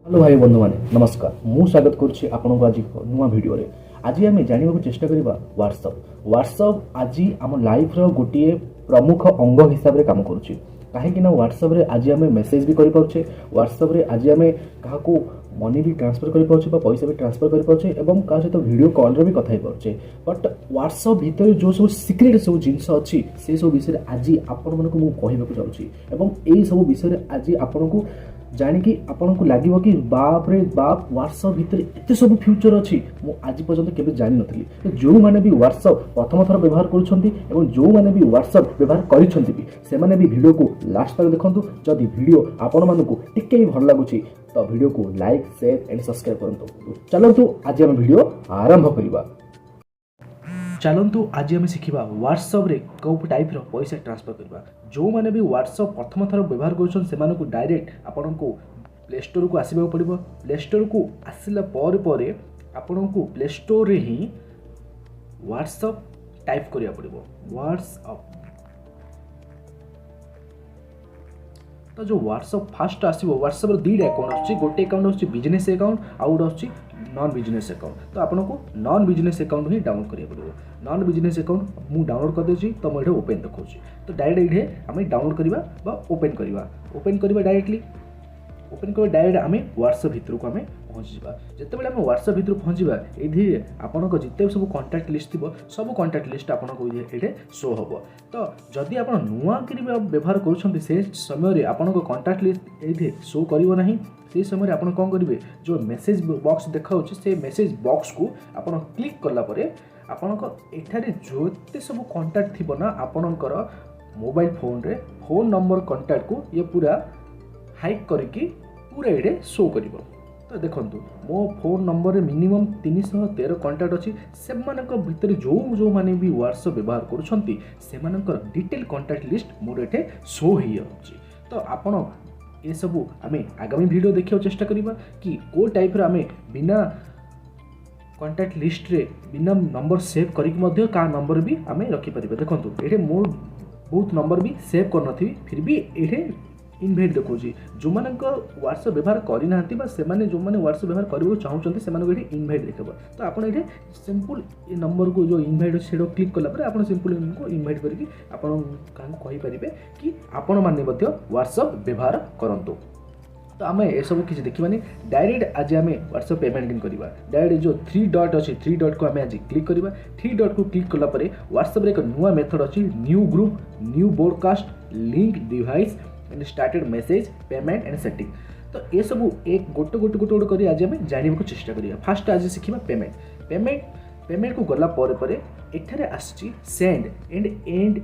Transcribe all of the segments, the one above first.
Hello भाई बंधु मैंने नमस्कार मु स्वागत करुच्ची आपण को आज नुआ वीडियो रे आज आम जानवा चेष्टा करवा व्हाट्सएप आज आम लाइफ रो गोटे प्रमुख अंग हिसाब से काम करुच्ची कहीं व्हाट्सएप रे आज आम मेसेज भी करें व्हाट्सएप रे आज आम क्या मनी भी ट्रांसफर कर पैसा भी ट्रांसफर कर क्या सहित वीडियो कॉल रे भी कथा पारे बट व्हाट्सएप भितर जो सब सिक्रेट सब जिनस अच्छी से सब विषय आज आपण मन को कहवाक चाहूँगी सब विषय आज आपण को जानिकी आपन को लगे कि बाप रे बाप व्हाट्सएप भितर एत सब फ्यूचर अच्छी मु आज पर्यंत केबे जानि नथली तो जो माने भी व्हाट्सएप प्रथम थर व्यवहार करूछंती एवं जो माने भी व्हाट्सएप व्यवहार करिछंती भी से माने भी वीडियो को लास्ट तक देखंतु जदि वीडियो आपन मानकु टिके भी भल लागुची तो वीडियो को लाइक शेयर एंड सब्सक्राइब करंतु चलंतु आज हम वीडियो आरंभ करिबा चलतु आज आम शिखा व्हाट्सएप रे कौ टाइप पैसा ट्रांसफर करवा जो मैंने भी व्हाट्सएप प्रथम थर व्यवहार कर डायरेक्ट आपण को प्ले स्टोर को आसवाक पड़ो प्ले स्टोर को आसला आपण को प्ले स्टोर रे ही व्हाट्सएप टाइप करिया पड़ो व्हाट्सएप तो जो व्हाट्सएप फास्ट आसो व्हाट्सएप दुईटा अकाउंट आछी गोटे अकाउंट आछी बिजनेस अकाउंट आउ गोटे आछी नॉन बिजनेस अकाउंट तो आपन को नॉन बिजनेस अकाउंट ही डाउनलोड करिया पड़ो नॉन बिजनेस अकाउंट मु डाउनलोड कर देछि तो मैं ओपन देखौछि तो डायरेक्ट ये आम डाउनलोड करवा बा ओपन करवा डायरेक्टली ओपन कर डायरेक्ट आम व्हाट्सएप भितर को आम पहुँचा जिते आम व्हाट्सएप भितर पहुँचा ये आपण जिते सब कॉन्टैक्ट लिस्ट थी सब कॉन्टैक्ट लिस्ट आपको ये शो हम तो जदि आप नुआ व्यवहार कर समय आपण कॉन्टैक्ट लिस्ट ये शो करना से समय आप कौन करेंगे जो मेसेज बॉक्स देखा से मेसेज बॉक्स को आप क्लिक कलापर आपठारे जो सब कॉन्टैक्ट थी ना आपणकर मोबाइल फोन रे फोन नंबर कॉन्टैक्ट को ये पूरा हाइड करके पूरा ये शो कर तो देखो मो फोन नंबर मिनिमम 313 कॉन्टैक्ट अच्छी से भितर जो जो माने भी व्हाट्सएप व्यवहार कर डिटेल कॉन्टैक्ट लिस्ट मोर ये शो हो तो आपण ये सब आम आगामी वीडियो देखा चेष्टा करवा कि को टाइप आम बिना कॉन्टैक्ट लिस्ट रे बिना नंबर सेव करके का नंबर भी आम रखिपर देखो ये मोर बहुत नंबर भी सेव कर फिर भी ये इनभाइट देखो जो मान व्हाट्सएप व्यवहार करना से जो मैंने व्हाट्सएप व्यवहार करने चाहते हैं इनभाइट देखेगा तो आप ये सिंपल ये नंबर को जो इनभाइट अच्छे क्लिक कलापर आप सिंपल इनको इनभाइट करके आपरे कि आपण मैंने व्हाट्सएप व्यवहार करूँ तो आम ये सब किसी देखा डायरेक्ट आज आम व्हाट्सएप पेमेंट करवा डायरेक्ट जो 3 डॉट अच्छी 3 डॉट को आम आज क्लिक करवा 3 डॉट को क्लिक कलापर व्हाट्सएप एक नुआ मेथड अच्छी new group new broadcast link device and started message payment and setting तो ये सब एक गोटे गोटे गोटे गोटे कर आज आम जानवा चेष्टा करिया फास्ट आज शिखा पेमेंट को गला पर एठारे आसी सेंड एंड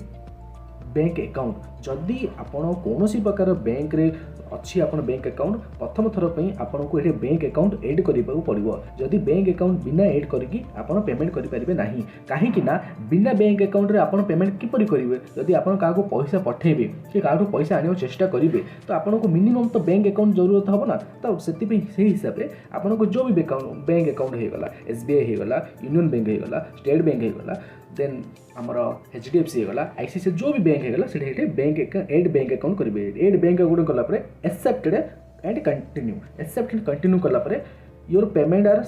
बैंक अकाउंट जदि आपण कौन प्रकार बैंक रे अच्छी आप बैंक अकाउंट प्रथम थर पर आपन को ये बैंक अकाउंट एड करने पड़ो जदि बैंक अकाउंट बिना एड करके आप पेमेंट करेंगे ना कहीं बिना बैंक अकाउंट रे आपन पेमेंट किपरि करेंगे जदि आप क्या पैसा पठेबे कि क्या पैसा आने चेष्टा करेंगे तो आपको मिनिमम तो बैंक अकाउंट जरूरत हम ना तो से हिसाब से आपको जो भी बैंक अकाउंट होगा SBI होगा यूनियन बैंक होगा स्टेट बैंक होगा देन आमर HDFC होगा ICICI जो भी बैंक होगा से बैंक एड बैंक अकाउंट करेंगे एड बैंक अकाउंट कलापर एक्सेप्टेड एंड कंटिन्यू कलापर your payment are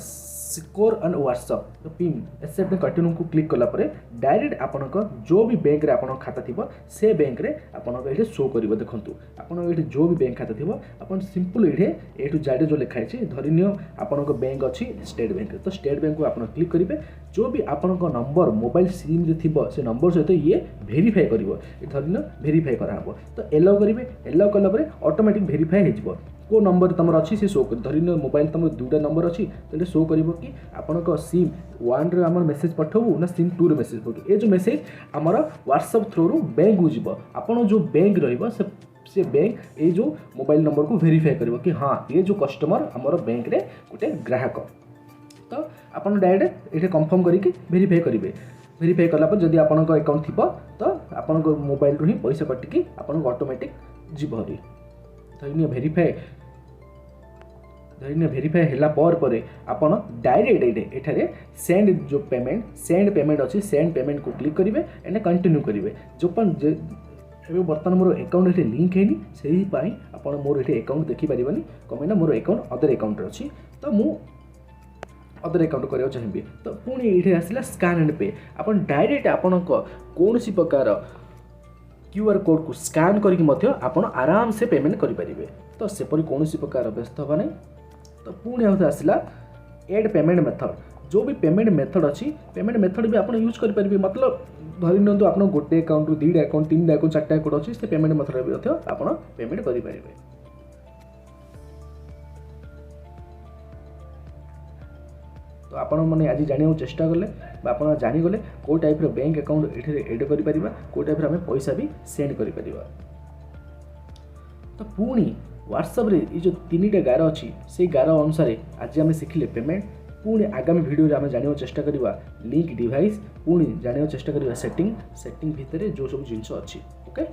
secure on WhatsApp तो पिन एक्सेप्ट कंटिन्यू को क्लिक कलापर डायरेक्ट आपण जो भी बैंक रे आपण खाता थी से बैंक रे आपण ये शो कर देखूँ आपड़ ये जो भी बैंक खाता थी आप सिंपल ये टू जेड जो लिखाई धरनी आपण बैंक अच्छी स्टेट बैंक तो स्टेट बैंक को आप क्लिक करेंगे जो भी आपण नंबर मोबाइल सिम रे थी से नंबर सहित ये भेरीफाए कर धरन भेरीफाए कराब तो एलाउ करेंगे एलाउ कलापर ऑटोमेटिक भेरीफाए हो को नंबर तुम अच्छी से शो कर धरन मोबाइल तुम 2टा नंबर अच्छी तो शो कर कि आपण सिम 1 रे आमर मेसेज पठाऊ ना सिम 2 रे मेसेज पठाऊ ये जो मेसेज आमर व्हाट्सएप थ्रू बैंक को जीव आपण जो बैंक रहिबो से बैंक ये जो मोबाइल नंबर को वेरीफाई करिवो कि हाँ ये जो कस्टमर आमर बैंक रे गोटे ग्राहक तो आपण डायरेक्ट ये कंफर्म करके वेरीफाई करेंगे वेरीफाई कलापर जदि आपण अकाउंट थी तो आपण मोबाइल रू ही पैसा कटिकी आपण ऑटोमेटिक जीव हरी धरनीय वेरीफाई है पर आपड़ डायरेक्ट एठारे सेंड जो पेमेंट अच्छी सेंड पेमेंट को क्लिक करेंगे एंड कंटिन्यू करेंगे जो ଏବେ ବର୍ତ୍ତମାନ ମୋର ଆକାଉଣ୍ଟ ଏଠି ଲିଙ୍କ୍ ହେଇନି, ସେଇଥିପାଇଁ ଆପଣ ମୋର ଏଠି ଆକାଉଣ୍ଟ ଦେଖିପାରିବେନି, କ'ଣ ପାଇଁ ନା ମୋର ଆକାଉଣ୍ଟ ଅଦର ଆକାଉଣ୍ଟରେ ଅଛି। ତ ମୁଁ ଅଦର ଆକାଉଣ୍ଟ କରିବାକୁ ଚାହିଁବି, ତ ପୁଣି ଏଇଠି ଆସିଲା ସ୍କାନ୍ ଆଣ୍ଡ ପେ। ଆପଣ ଡାଇରେକ୍ଟ ଆପଣଙ୍କ କୌଣସି ପ୍ରକାର QR କୋଡ଼କୁ ସ୍କାନ୍ କରିକି ମଧ୍ୟ ଆପଣ ଆରାମସେ ପେମେଣ୍ଟ କରିପାରିବେ। ତ ସେପରି କୌଣସି ପ୍ରକାର ବ୍ୟସ୍ତ ହେବା ନାହିଁ। ତ ପୁଣି ଆଉ ଆସିଲା ଏଡ୍ ପେମେଣ୍ଟ ମେଥଡ଼। जो भी पेमेंट मेथड अच्छी पेमेंट मेथड भी आप यूज करेंगे, मतलब धरी नियंतु आप गोटे अकाउंट 2टा अकाउंट 3टा अकाउंट 4टा अकाउंट अच्छी से पेमेंट मेथड भी आप पेमेंट करेंगे। तो आपण मैंने आज जाना चेष्टा कले आप जानीगले कौ टाइप बैंक अकाउंट ये एड कर कौ टाइप आम पैसा भी सेंड कर। तो पुणी व्हाट्सएप ये जो 3टा गार अच्छी से गार अनुसार आज आम शिखिले पेमेंट। पुणी आगामी वीडियो आम जाना चेष्टा करवा लिंक डिवाइस, पुणी जाना चेष्टा करवा सेटिंग भितर जो सब जिनस अच्छी। Okay,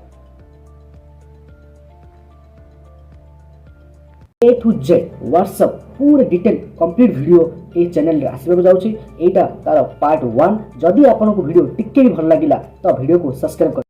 A to Z WhatsApp पूरे डिटेल कंप्लीट वीडियो ए चैनल रे आसबा जाउची। एटा तार पार्ट 1। जदि आपन को वीडियो टिके भी भल लागिला तो वीडियो को सब्सक्राइब कर।